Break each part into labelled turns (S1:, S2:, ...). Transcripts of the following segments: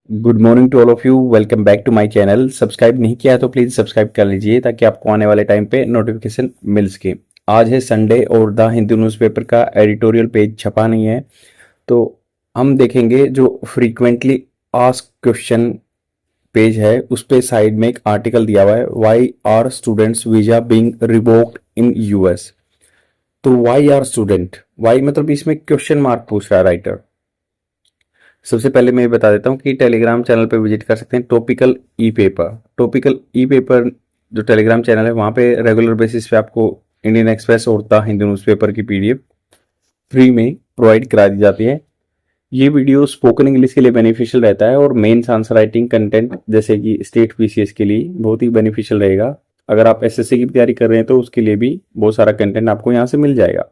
S1: Good morning to all of you. Welcome back to my channel. Subscribe नहीं किया है तो प्लीज सब्सक्राइब कर लीजिए ताकि आपको आने वाले टाइम पे नोटिफिकेशन मिल सके। आज है संडे और द हिंदू न्यूज़पेपर का एडिटोरियल पेज छपा नहीं है, तो हम देखेंगे जो फ्रीक्वेंटली आस्क्ड क्वेश्चन पेज है उस पे साइड में एक आर्टिकल दिया हुआ है, why are students visa being revoked in US. तो व्हाई आर स्टूडेंट, व्हाई मतलब इसमें क्वेश्चन मार्क पूछ रहा है राइटर। सबसे पहले मैं ये बता देता हूँ कि टेलीग्राम चैनल पे विजिट कर सकते हैं टॉपिकल ई पेपर। टॉपिकल ई पेपर जो टेलीग्राम चैनल है वहाँ पे रेगुलर बेसिस पे आपको इंडियन एक्सप्रेस और द हिंदू न्यूज़पेपर की पीडीएफ फ्री में प्रोवाइड करा दी जाती है। ये वीडियो स्पोकन इंग्लिश के लिए बेनिफिशियल रहता है और मेंस आंसर राइटिंग कंटेंट जैसे कि स्टेट पीसीएस के लिए बहुत ही बेनिफिशियल रहेगा। अगर आप एसएससी की तैयारी कर रहे हैं तो उसके लिए भी बहुत सारा कंटेंट आपको यहाँ से मिल जाएगा।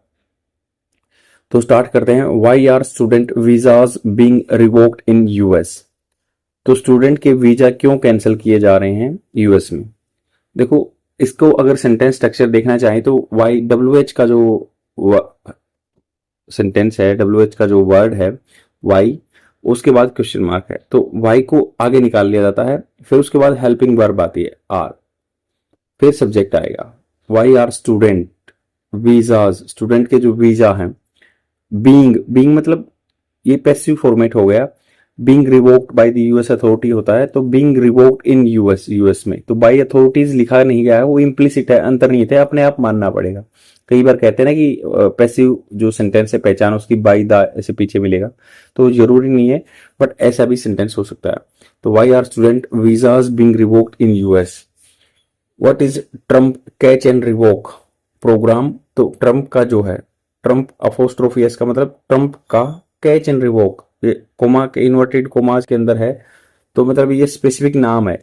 S1: तो स्टार्ट करते हैं। Why are student visas being revoked in US. तो स्टूडेंट के वीजा क्यों कैंसिल किए जा रहे हैं यूएस में। देखो, इसको अगर सेंटेंस स्ट्रक्चर देखना चाहें तो वाई डब्ल्यू एच का जो सेंटेंस है, डब्ल्यू एच का जो वर्ड है वाई, उसके बाद क्वेश्चन मार्क है, तो वाई को आगे निकाल लिया जाता है। फिर उसके बाद हेल्पिंग वर्ब आती है आर, फिर सब्जेक्ट आएगा। Why are student visas, student के जो वीजा हैं। बीइंग, बीइंग मतलब ये पैसिव फॉर्मेट हो गया। Being revoked by the US authority होता है, तो being revoked in US, US में तो बाय अथॉरिटीज लिखा नहीं गया है, वो इम्प्लिसिट है, अंतर्निहित है, अपने आप मानना पड़ेगा। कई बार कहते हैं ना कि पैसिव जो सेंटेंस है पहचान उसकी बाय द ऐसे पीछे मिलेगा, तो जरूरी नहीं है, बट ऐसा भी सेंटेंस हो सकता है। तो why are student visas being revoked in US. What is Trump catch and revoke program. तो ट्रम्प का जो है, ट्रम्प अपोस्ट्रोफी एस का मतलब ट्रम्प का, कैच एंड रिवोक ये कोमा के इन्वर्टेड कोमास के अंदर है, तो मतलब ये स्पेसिफिक नाम है।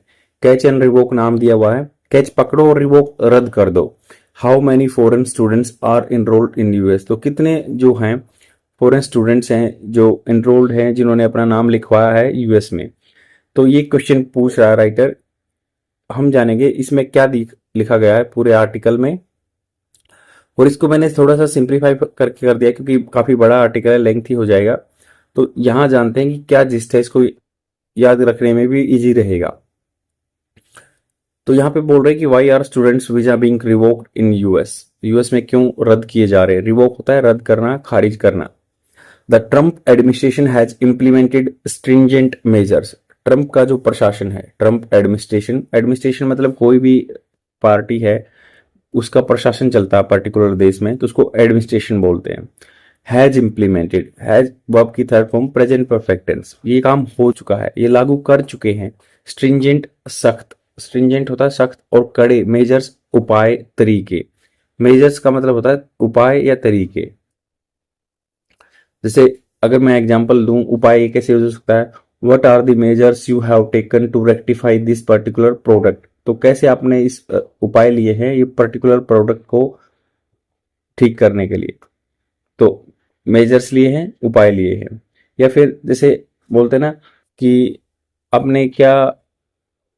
S1: कैच एंड रिवोक नाम दिया हुआ है, कैच पकड़ो और रिवोक रद्द कर दो। How many foreign students are enrolled in US. तो कितने जो हैं फॉरेन स्टूडेंट्स हैं जो इनरोल्ड हैं, जिन्होंने अपना नाम लिखवाया है यूएस में। तो ये क्वेश्चन पूछ रहा है राइटर। हम जानेंगे इसमें क्या लिखा गया है पूरे आर्टिकल में, और इसको मैंने थोड़ा सा सिंप्लीफाई करके कर दिया क्योंकि काफी बड़ा आर्टिकल है, लेंथी हो जाएगा। तो यहां जानते हैं कि क्या जिस्ट है, इसको याद रखने में भी इजी रहेगा। तो यहाँ पे बोल रहे हैं कि why are students visa being revoked in US. US में क्यों रद्द किए जा रहे हैं। रिवोक होता है रद्द करना, खारिज करना। The Trump administration has implemented stringent measures. Trump का जो प्रशासन है, ट्रम्प एडमिनिस्ट्रेशन, एडमिनिस्ट्रेशन मतलब कोई भी पार्टी है उसका प्रशासन चलता है पर्टिकुलर देश में, तो उसको एडमिनिस्ट्रेशन बोलते हैं। हैज इम्प्लीमेंटेड, हैज वर्ब की third form present perfect tense, ये काम हो चुका है, ये लागू कर चुके हैं। स्ट्रिंजेंट सख्त, स्ट्रिंजेंट होता है सख्त, और कड़े मेजर्स उपाय तरीके। मेजर्स का मतलब होता है उपाय या तरीके। जैसे अगर मैं एग्जांपल दूं, उपाय कैसे हो सकता है। What are the measures you have taken to rectify this particular product. तो कैसे आपने इस उपाय लिए हैं ये पर्टिकुलर प्रोडक्ट को ठीक करने के लिए। तो मेजर्स लिए हैं, उपाय लिए हैं। या फिर जैसे बोलते हैं ना कि आपने क्या,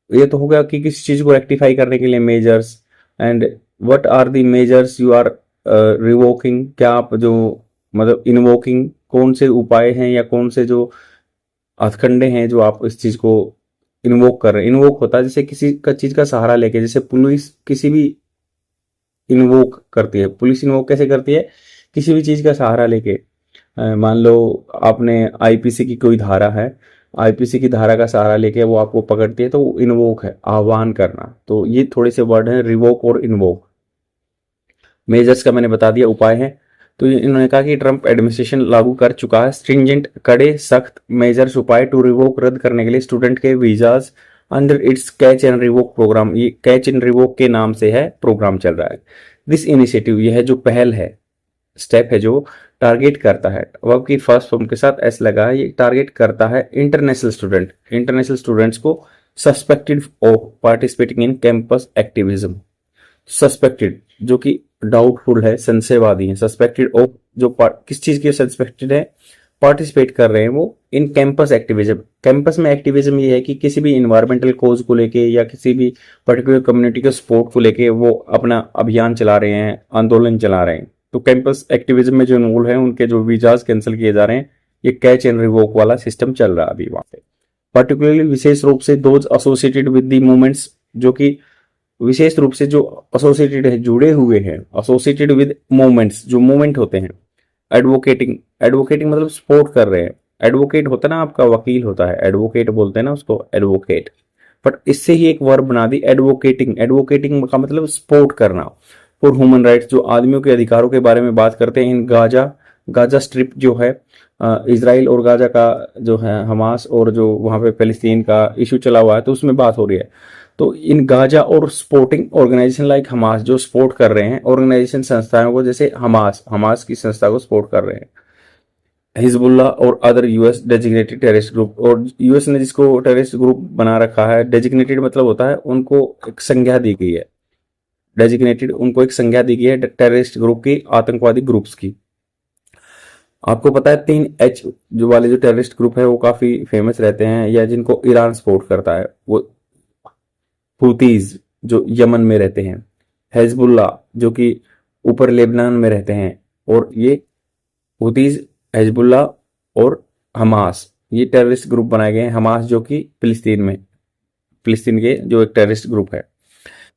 S1: ये तो हो गया कि किसी चीज को रेक्टिफाई करने के लिए measures. And what are the measures you are revoking, क्या आप जो मतलब इनवोकिंग, कौन से उपाय हैं या कौन से जो हथकंडे हैं जो आप इस चीज को इन्वोक कर रहे हैं। इन्वोक होता है जैसे किसी का चीज का सहारा लेके, जैसे पुलिस किसी भी इन्वोक करती है। पुलिस इन्वोक कैसे करती है, किसी भी चीज का सहारा लेके। मान लो आपने आईपीसी की कोई धारा है, आईपीसी की धारा का सहारा लेके वो आपको पकड़ती है, तो इन्वोक है, आह्वान करना। तो ये थोड़े से वर्ड हैं, रिवोक और इन्वोक। मेजर्स का मैंने बता दिया, उपाय है। तो इन्होंने कहा कि ट्रम्प एडमिनिस्ट्रेशन लागू कर चुका है स्ट्रिंजेंट, कड़े सख्त मेजर्स, उपाय टू रिवोक, रद्द करने के लिए स्टूडेंट के visas under its catch and revoke program. ये कैच एंड रिवोक के नाम से है प्रोग्राम चल रहा है। दिस इनिशिएटिव, यह है जो पहल है, स्टेप है जो टारगेट करता है, वर्ब की फर्स्ट फॉर्म के साथ एस लगा है, ये टारगेट करता है इंटरनेशनल स्टूडेंट, इंटरनेशनल स्टूडेंट्स को suspected of participating in campus activism. Suspected जो कि डाउटफुल है, संशयवादी है। सस्पेक्टेड ऑफ जो किस चीज के सस्पेक्टेड है, पार्टिसिपेट कर रहे हैं वो इन कैंपस एक्टिविज्म। कैंपस में एक्टिविज्म ये है कि किसी भी इन्वायरमेंटल कोज को लेके या किसी भी पर्टिकुलर कम्युनिटी के सपोर्ट को लेके वो अपना अभियान चला रहे हैं, आंदोलन चला रहे हैं। तो कैंपस एक्टिविज्म में जो इन्वॉल्व है उनके जो वीजाज कैंसिल किए जा रहे हैं, ये कैच एंड रिवोक वाला सिस्टम चल रहा है अभी वहां पे। पर्टिकुलरली विशेष रूप से those associated with the movements, जो कि विशेष रूप से जो एसोसिएटेड है, जुड़े हुए हैं, एसोसिएटेड विद मूवमेंट्स, जो मूवमेंट होते हैं। एडवोकेटिंग, एडवोकेटिंग मतलब सपोर्ट कर रहे हैं। एडवोकेट होता है ना, आपका वकील होता है, एडवोकेट बोलते हैं ना उसको, एडवोकेट। बट इससे ही एक वर्ब बना दी एडवोकेटिंग। एडवोकेटिंग का मतलब सपोर्ट करना फॉर ह्यूमन राइट्स, जो आदमियों के अधिकारों के बारे में बात करते हैं। इन गाजा, गाजा स्ट्रिप जो है इसराइल और गाजा का जो है, हमास और जो वहां पे फिलिस्तीन का इशू चला हुआ है, तो उसमें बात हो रही है। तो इन गाजा और सपोर्टिंग ऑर्गेनाइजेशन लाइक हमास, जो सपोर्ट कर रहे हैं ऑर्गेनाइजेशन संस्थाओं को, जैसे हमास, हमास की संस्था को सपोर्ट कर रहे हैं। हिजबुल्ला और other US designated terrorist group, और यूएस ने जिसको टेररिस्ट ग्रुप बना रखा है, डेजिग्नेटेड मतलब होता है उनको एक संज्ञा दी गई है, डेजिग्नेटेड उनको एक संज्ञा दी गई है टेररिस्ट ग्रुप की, आतंकवादी ग्रुप्स की। आपको पता है 3H जो वाले जो टेररिस्ट ग्रुप है वो काफी फेमस रहते हैं, या जिनको ईरान सपोर्ट करता है, वो हुतीज जो यमन में रहते हैं, हिजबुल्ला जो कि ऊपर लेबनान में रहते हैं, और ये हुतीज, हिजबुल्ला और हमास, ये टेररिस्ट ग्रुप बनाए गए हैं। हमास जो कि फिलिस्तीन में, फिलिस्तीन के जो एक टेररिस्ट ग्रुप है,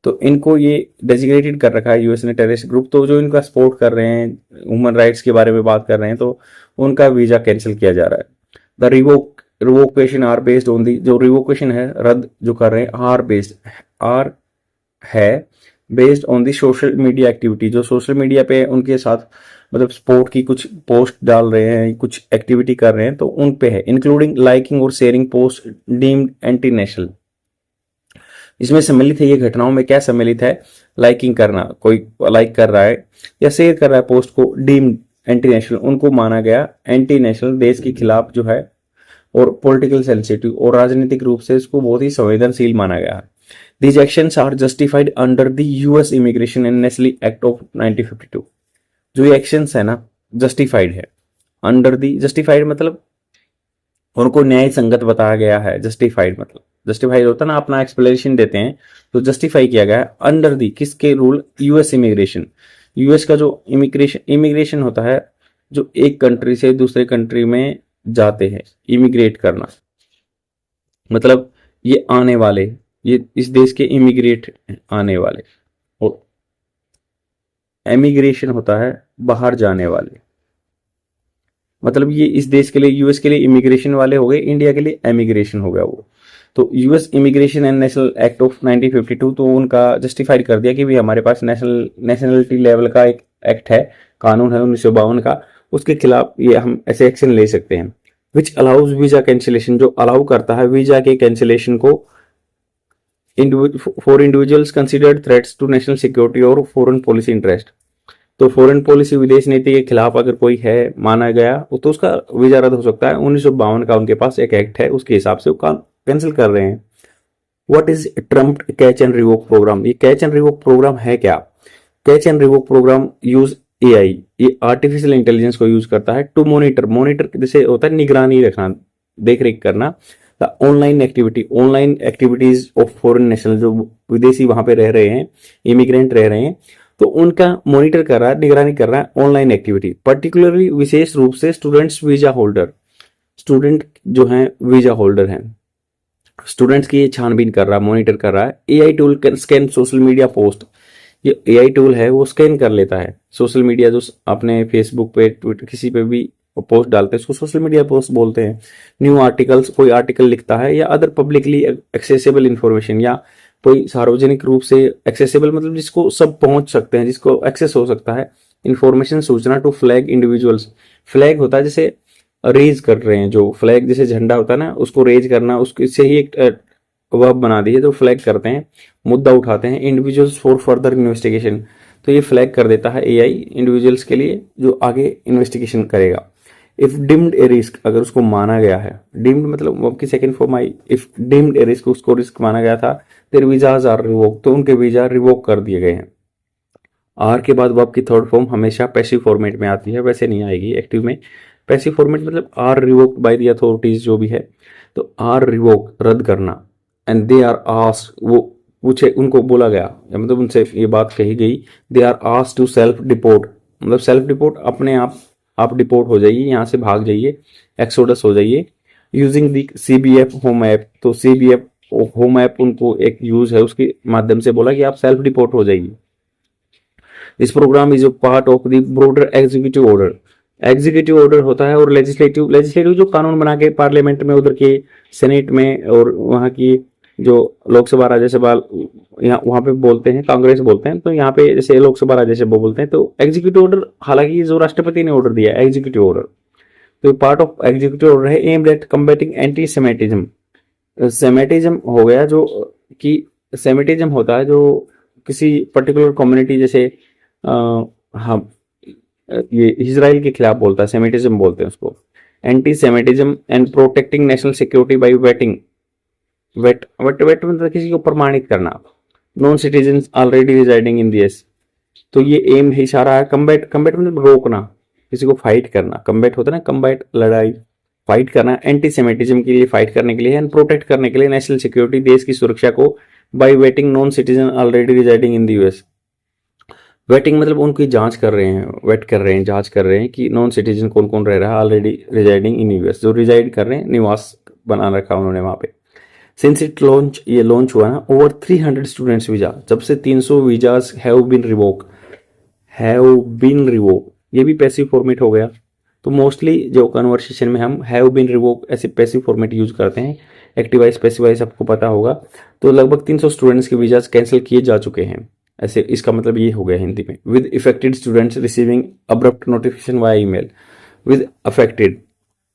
S1: तो इनको ये डेजिग्नेटेड कर रखा है यूएस ने टेररिस्ट ग्रुप। तो जो इनका सपोर्ट कर रहे हैं, ह्यूमन राइट्स के बारे में बात कर रहे हैं, तो उनका वीजा कैंसिल किया जा रहा है। The revocation are based on the, जो रिवोकेशन है, रद्द जो कर रहे हैं, आर बेस्ड, आर है based on the social media activity, जो सोशल मीडिया पे उनके साथ मतलब स्पोर्ट की कुछ पोस्ट डाल रहे हैं, कुछ एक्टिविटी कर रहे हैं, तो उन पे है, इंक्लूडिंग लाइकिंग और sharing post deemed anti national. इसमें सम्मिलित है, ये घटनाओं में क्या सम्मिलित है, लाइकिंग करना, कोई लाइक कर रहा है या शेयर कर रहा है पोस्ट को, डीम्ड एंटी नेशनल, उनको माना गया एंटी नेशनल, देश के खिलाफ जो है, और पॉलिटिकल सेंसिटिव, और राजनीतिक रूप से इसको बहुत ही संवेदनशील माना गया है। These actions are justified under the US immigration and national act of 1952। जो ये एक्शंस है ना, जस्टिफाइड है अंडर दी, जस्टिफाइड मतलब उनको न्याय संगत बताया गया है। जस्टिफाइड मतलब, जस्टिफाइड होता है ना, अपना एक्सप्लेनेशन देते हैं, तो जस्टिफाई किया गया है अंडर दी, किसके रूल, यूएस इमिग्रेशन। यूएस का जो इमिग्रेशन होता है, जो एक कंट्री से दूसरे कंट्री में जाते हैं, इमिग्रेट करना मतलब ये आने वाले, ये इस देश के इमिग्रेट आने वाले, और एमिग्रेशन होता है बाहर जाने वाले, मतलब ये इस देश के लिए, यूएस के लिए इमिग्रेशन वाले हो गए, इंडिया के लिए एमिग्रेशन हो गया वो। तो US immigration and national act of 1952, तो उनका जस्टिफाइड कर दिया कि भी हमारे पास नेशनलिटी लेवल का एक एक्ट है, कानून है 1952 का, उसके खिलाफ ये हम ऐसे एक्शन ले सकते हैं। विच अलाउज वीजा कैंसिलेशन, जो अलाउ करता है वीजा के कैंसिलेशन को for individuals considered threats to national security और फॉरेन पॉलिसी इंटरेस्ट। तो फॉरेन पॉलिसी, विदेश नीति के खिलाफ अगर कोई है माना गया, तो उसका वीजा रद्द हो सकता है। 1952 का उनके पास एक एक्ट है, उसके हिसाब से वो कैंसिल कर रहे हैं। What is Trump catch and revoke program, ये कैच एंड रिवोक प्रोग्राम है क्या? Catch and revoke program use AI, ये आर्टिफिशियल इंटेलिजेंस को यूज करता है टू मॉनिटर जैसे होता है निगरानी रखना, देख रेख करना, the online activities of foreign national, जो विदेशी वहां पे रह रहे हैं, इमिग्रेंट रह रहे हैं, तो उनका मॉनिटर कर रहा है, निगरानी कर रहा है ऑनलाइन एक्टिविटी। पर्टिकुलरली विशेष रूप से स्टूडेंट्स वीजा होल्डर, स्टूडेंट जो हैं वीजा होल्डर हैं, स्टूडेंट्स की छानबीन कर रहा है, मॉनिटर कर रहा है। AI tool can scan social media post, ये एआई टूल है वो स्कैन कर लेता है सोशल मीडिया, जो अपने फेसबुक पे, ट्विटर, किसी पे भी पोस्ट डालते हैं, उसको सोशल मीडिया पोस्ट बोलते हैं। न्यू आर्टिकल्स, कोई आर्टिकल लिखता है, या अदर पब्लिकली एक्सेसिबल इंफॉर्मेशन, या कोई सार्वजनिक रूप से एक्सेसिबल मतलब जिसको सब पहुंच सकते हैं, जिसको एक्सेस हो सकता है, इंफॉर्मेशन, सूचना, टू फ्लैग इंडिविजुअल्स। फ्लैग होता है जैसे रेज कर रहे हैं, जो फ्लैग जैसे झंडा होता है ना, उसको रेज करना, उसके से ही एक वर्ब बना दी है, तो फ्लैग करते हैं, मुद्दा उठाते हैं। इंडिविजुअल्स फॉर फर्दर इन्वेस्टिगेशन, तो ये फ्लैग कर देता है एआई इंडिविजुअल्स के लिए, जो आगे इन्वेस्टिगेशन करेगा। इफ डिम्ड ए रिस्क, अगर उसको माना गया है, डिम्ड मतलब वर्ब की second form I, if deemed A risk, उसको रिस्क माना गया था, देयर वीजाज आर रिवोक, तो उनके वीजा रिवोक कर दिए गए हैं। आर के बाद वर्ब की थर्ड फॉर्म हमेशा पैसिव फॉर्मेट में आती है, वैसे नहीं आएगी एक्टिव में। पैसिव फॉर्मेट मतलब are revoked by the authorities, जो भी है, तो आर रिवोक रद्द करना, एंड दे आर आस्क्ड, वो पूछे, उनको बोला गया, मतलब उनसे ये बात कही गई, they are asked to self deport, मतलब सेल्फ डिपोर्ट, अपने आप डिपोर्ट हो जाइए, यहाँ से भाग जाइए, एक्सोडस हो जाइए, using the CBF home app, तो CBF होम ऐप उनको एक यूज है, उसके माध्यम से बोला कि आप सेल्फ डिपोर्ट हो जाइए। This program is a part of the broader executive order. Executive order होता है और लेजिस्लेटिव, लेजिस्लेटिव जो कानून बना के पार्लियामेंट में, उधर के सेनेट में और वहाँ की जो लोकसभा राज्यसभा, यहाँ वहाँ पे बोलते हैं कांग्रेस बोलते हैं, तो यहाँ पे जैसे लोकसभा राज्यसभा बोलते हैं। तो एग्जीक्यूटिव ऑर्डर, हालांकि जो राष्ट्रपति ने ऑर्डर दिया है एग्जीक्यूटिव ऑर्डर, तो पार्ट ऑफ एग्जीक्यूटिव ऑर्डर है aimed at कम्बेटिंग anti Semitism. Semitism हो गया जो कि सेमेटिज्म होता है जो किसी पर्टिकुलर कम्युनिटी, जैसे हम ये इजराइल के खिलाफ बोलता है, सेमेटिज्म बोलते हैं उसको। Anti semitism and protecting national security by vetting, vet मतलब किसी को प्रमाणित करना, non citizen already residing in this. तो ये एम है, इशारा है। कम्बैट, कम्बैट मतलब रोकना, किसी को फाइट करना। कम्बैट होता है ना, कम्बैट लड़ाई, फाइट करना। एंटी सेमेटिज्म के लिए फाइट करने के लिए एंड प्रोटेक्ट करने के लिए नेशनल सिक्योरिटी, देश की सुरक्षा को, by vetting non citizen already residing in the US. Vetting मतलब उनकी जांच कर रहे हैं, वेट कर रहे हैं, जांच कर रहे हैं कि नॉन सिटीजन कौन कौन रह रहा है ऑलरेडी रिजाइडिंग इन यूएस, जो रिजाइड कर रहे हैं, निवास बना रखा उन्होंने वहां पे। सिंस इट लॉन्च, ये लॉन्च हुआ ना, ओवर 300 स्टूडेंट्स वीजा, जब से 300 वीजास हैव बीन रिवोक, ये भी पैसिव फॉर्मेट हो गया। तो मोस्टली जो कन्वर्सेशन में हम हैव बीन रिवोक ऐसे पैसिव फॉर्मेट यूज करते हैं, एक्टिवाइज पैसिवाइज आपको पता होगा। तो लगभग 300 स्टूडेंट्स के वीजास कैंसिल किए जा चुके हैं, ऐसे इसका मतलब ये हो गया हिंदी में। With affected students receiving abrupt notification via email. With affected,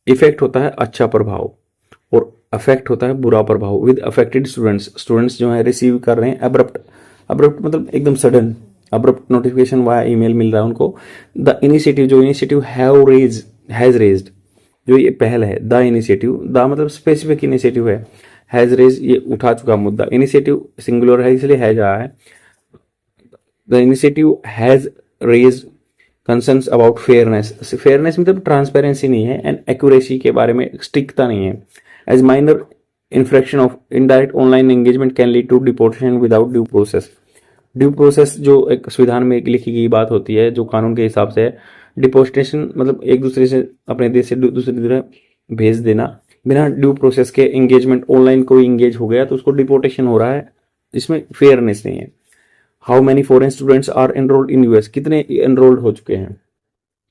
S1: effect होता है अच्छा प्रभाव और अफेक्ट होता है बुरा प्रभाव। विद अफेक्टेड स्टूडेंट्स, स्टूडेंट्स जो है रिसीव कर रहे हैं अब्रप्ट, अब्रप्ट मतलब एकदम sudden, abrupt notification via email मिल रहा है उनको। द इनिशिएटिव, जो इनिशिएटिव हैज रेज्ड, जो ये पहल है, द इनिशिएटिव, द मतलब स्पेसिफिक इनिशिएटिव है, हैज रेज ये उठा चुका मुद्दा, इनिशिएटिव सिंगुलर है इसलिए हैज आया है। The initiative has raise concerns about fairness, fairness मतलब ट्रांसपेरेंसी नहीं है एंड एक्यूरेसी के बारे में स्ट्रिक्टता नहीं है। As minor infraction of indirect online engagement can lead to deportation without due process. Due process जो एक संविधान में एक लिखी गई बात होती है, जो कानून के हिसाब से है। डिपोर्टेशन मतलब एक दूसरे से, अपने देश से दूसरी जगह भेज देना बिना ड्यू प्रोसेस के। एंगेजमेंट, ऑनलाइन कोई एंगेज हो गया तो उसको डिपोर्टेशन हो रहा है, इसमें फेयरनेस नहीं है। How many foreign students are enrolled in US, कितने एनरोल्ड हो चुके हैं,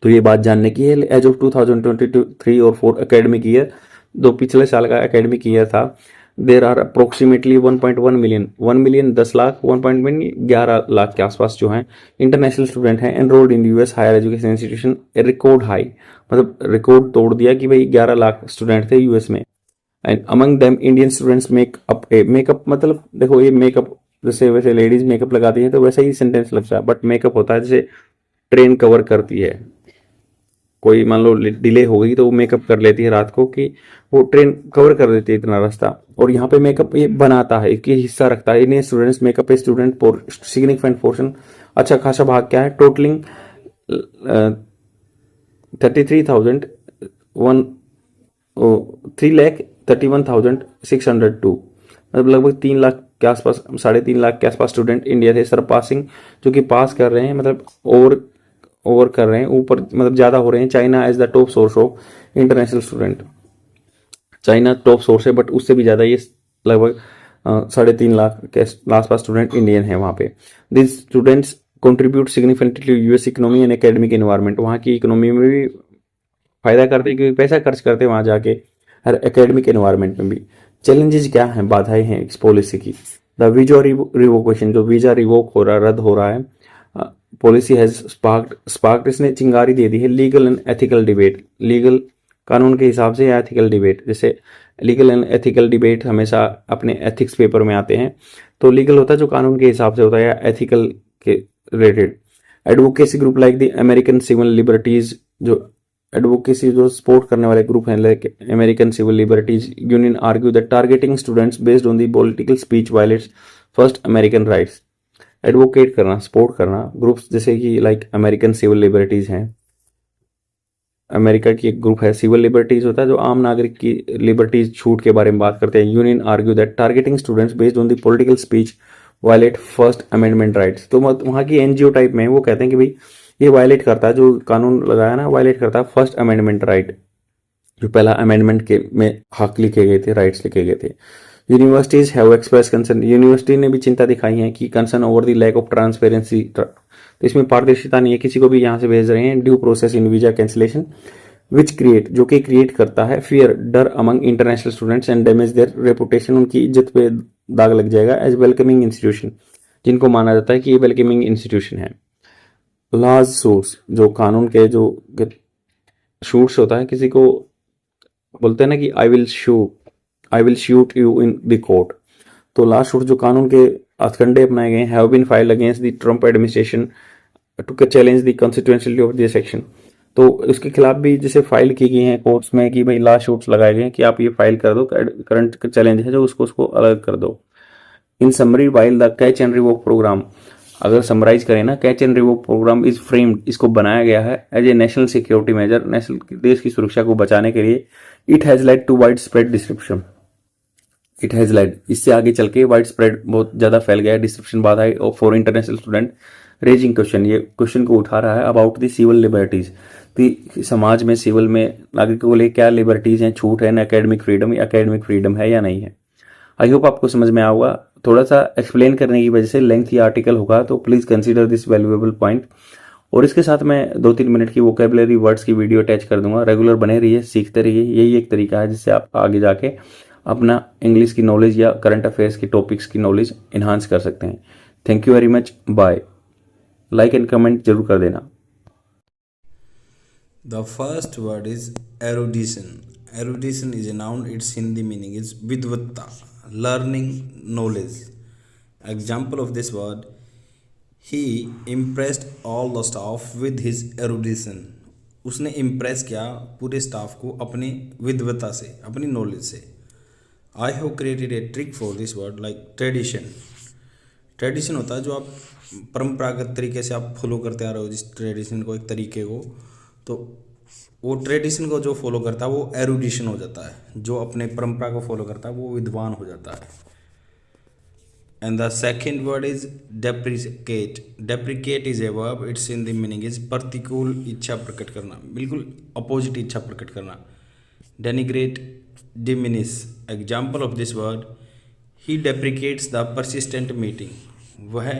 S1: तो ये बात जानने की है। एज ऑफ 2023 और 4 एकेडमिक ईयर, जो पिछले साल का एकेडमिक ईयर था, there are approximately 1.1 million, 1 million 10 lakh, 11 lakh के आसपास जो हैं इंटरनेशनल स्टूडेंट हैं enrolled in US higher education institution. Record high मतलब रिकॉर्ड तोड़ दिया कि भाई 11 लाख स्टूडेंट थे यूएस में। And among them Indian students makeup मतलब देखो ये मेकअप, जैसे वैसे लेडीज मेकअप लगाती हैं तो वैसा ही सेंटेंस लगता है, बट मेकअप होता है जैसे ट्रेन कवर करती है, कोई मान लो डिले हो गई तो वो मेकअप कर लेती है रात को कि वो ट्रेन कवर कर देती है इतना रास्ता, और यहाँ पे मेकअप ये बनाता है, एक हिस्सा रखता है। इन्हें students makeup student significant portion, अच्छा खासा भाग क्या है, टोटलिंग 3,31,602, मतलब लगभग 3 लाख के आसपास, 3.5 लाख के आसपास स्टूडेंट इंडिया थे। सरपासिंग जो कि पास कर रहे हैं, मतलब ओवर कर रहे हैं, ऊपर मतलब ज्यादा हो रहे हैं। China as the top source of international student, China top source है, बट उससे भी ज्यादा ये लगभग 3.5 लाख के आसपास स्टूडेंट इंडियन है वहाँ पे। This students contribute significantly to US economy and academic environment, वहाँ की इकोनॉमी में भी फायदा करते हैं क्योंकि पैसा खर्च करते हैं वहाँ जाके, हर एकेडमिक एनवायरनमेंट में भी। चैलेंजेस क्या हैं, बाधाएं हैं इस पॉलिसी की। द वीजा रिवोकेशन, जो वीजा रिवोक हो रहा है, रद्द हो रहा है, पॉलिसी हैज स्पार्क्ड, इसने चिंगारी दे दी है legal and ethical debate, legal कानून के हिसाब से या एथिकल डिबेट। जैसे लीगल एंड एथिकल डिबेट हमेशा अपने एथिक्स पेपर में आते हैं, तो लीगल होता है जो कानून के हिसाब से होता है, या एथिकल के रिलेटेड। Advocacy group like the American civil liberties, जो एडवोकेसी जो सपोर्ट करने वाले ग्रुप हैं like American civil liberties union, argue that targeting students based on the political speech violates first American rights. Advocate करना, सपोर्ट करना groups जैसे कि like American civil liberties हैं, अमेरिका की एक ग्रुप है। सिविल लिबर्टीज होता है जो आम नागरिक की लिबर्टीज छूट के बारे में बात करते हैं। Union argue that targeting students based on the political speech violate first amendment rights, तो वहाँ की एनजीओ टाइप में वो कहते हैं कि भाई ये वायलेट करता है, जो कानून लगाया ना वायलेट करता है फर्स्ट अमेंडमेंट राइट। जो पहला अमेंडमेंट के में हक लिखे गए थे, राइट्स लिखे गए थे। Universities have express concern, university ने भी चिंता दिखाई है कि concern over the lack of transparency, तो इसमें पारदर्शिता नहीं है, किसी को भी यहाँ से भेज रहे हैं। Due process in visa cancellation which create, जो कि क्रिएट करता है फियर, डर among international students and damage their reputation, उनकी इज्जत पे दाग लग जाएगा। एज वेलकमिंग इंस्टीट्यूशन, जिनको माना जाता है कि ये वेलकमिंग इंस्टीट्यूशन है। लॉज सूट्स, जो कानून के जो शूट्स होता है, किसी को बोलते हैं ना कि I will shoot you in the court, तो लास्ट शूट जो कानून के हथकंडे अपनाए गए have been filed against the Trump administration to challenge the constitutionality of this section, तो उसके खिलाफ भी जैसे फाइल की गई हैं कोर्ट्स में कि भाई लास्ट शूट्स लगाए गए हैं कि आप ये फाइल कर दो, करंट चैलेंज है जो उसको अलग कर दो। In summary while the catch and revoke program, अगर समराइज करें ना, catch and revoke program is framed, इसको बनाया गया है as a national security measure, national देश की सुरक्षा को बचाने के लिए। It has led to wide spread description, it has led, इससे आगे चल के वाइड स्प्रेड बहुत ज्यादा फैल गया है, डिस्क्रिप्शन बाधा है for international student raising question, ये क्वेश्चन को उठा रहा है अबाउट द सिविल लिबर्टीज, समाज में सिविल में नागरिकों को लिए क्या लिबर्टीज हैं, छूट है, एकेडमिक फ्रीडम, एकेडमिक फ्रीडम है या नहीं है। आई होप आपको समझ में आऊगा, थोड़ा सा एक्सप्लेन करने की वजह से लेंथी आर्टिकल होगा, तो please consider this valuable point. और इसके साथ मैं 2-3 मिनट की वोकेबुलरी वर्ड्स की वीडियो अटैच कर दूंगा, रेगुलर बने रहिए, सीखते रहिए, यही एक तरीका है जिससे आप आगे जाके अपना इंग्लिश की नॉलेज या करंट अफेयर्स की टॉपिक्स की नॉलेज इन्हांस कर सकते हैं। Thank you very much, bye. Like and comment जरूर कर देना।
S2: The first word is erudition. Erudition is a noun. Its Hindi meaning is vidvatta, learning, knowledge. Example of this word: he impressed all the staff with his erudition. उसने impress किया पूरे staff को अपनी विद्वता से, अपनी knowledge से। I have created a trick for this word like tradition. Tradition होता है जो आप परंपरागत तरीके से आप फॉलो करते आ रहे हो, जिस ट्रेडिशन को, एक तरीके को, तो वो ट्रेडिशन को जो फॉलो करता है वो एरुडिशन हो जाता है, जो अपने परंपरा को फॉलो करता है वो विद्वान हो जाता है। And the second word is deprecate. Deprecate is a verb, it's Hindi meaning is प्रतिकूल इच्छा प्रकट करना, बिल्कुल अपोजिट इच्छा प्रकट करना। Denigrate, diminish. Example of this word: he deprecates the persistent meeting. वह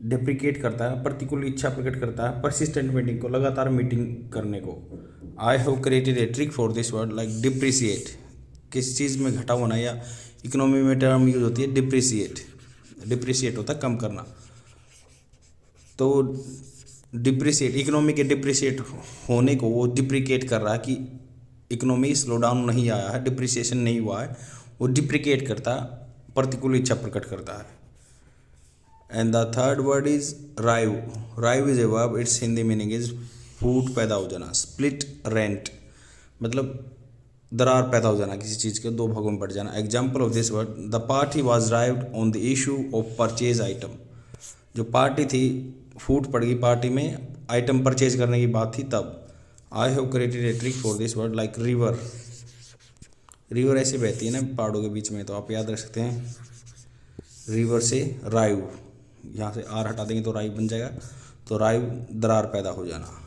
S2: डेप्रिकेट करता है, प्रतिकूल इच्छा प्रकट करता है परसिस्टेंट मीटिंग को, लगातार मीटिंग करने को। I have created a trick for this word like depreciate. किस चीज़ में घटा होना, या इकोनॉमी में टर्म यूज होती है डिप्रिसिएट। डिप्रिसिएट होता है कम करना, तो डिप्रिसिएट, इकोनॉमी के डिप्रिसिएट होने को वो डिप्रिकेट कर रहा है कि इकोनॉमी स्लो डाउन नहीं आया है, डिप्रिसिएशन नहीं हुआ है, वो डिप्रिकेट करता है, प्रतिकूल इच्छा प्रकट करता है। And the third word is rive. Rive is a verb, it's Hindi meaning is फूट पैदा हो जाना। स्प्लिट रेंट मतलब दरार पैदा हो जाना, किसी चीज़ के दो भागों में बढ़ जाना। Example of this word: the party was rived on the issue of purchase item. जो पार्टी थी, फूट पड़ गई पार्टी में, आइटम परचेज करने की बात थी तब। I have created a trick for this word like river. River ऐसे बहती है ना पहाड़ों के बीच में, तो आप याद रख सकते हैं रिवर से राइव, यहाँ से आर हटा देंगे तो राइव बन जाएगा, तो राइव दरार पैदा हो जाना।